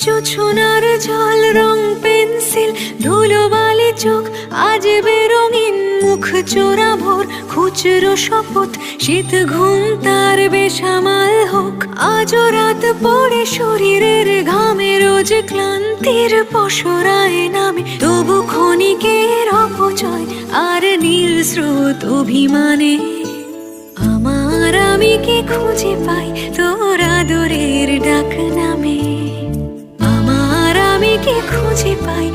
জোছনার জল রং পেন্সিল ধুলোবালি চোখ আজ বেরঙিন মুখ চোরা ভোর খুচরো শপথ শীত ঘুম তার বেসামাল হোক আজও রাত পড়ে শরীরের ঘামে রোজ ক্লান্তির পসরায় নামে তবু ক্ষণিকের অপচয় আর নীল স্রোত অভিমানে আমার আমিকে খুঁজে পাই তোর আদরের ডাক নামে আমার আমিকে খুঁজে পাই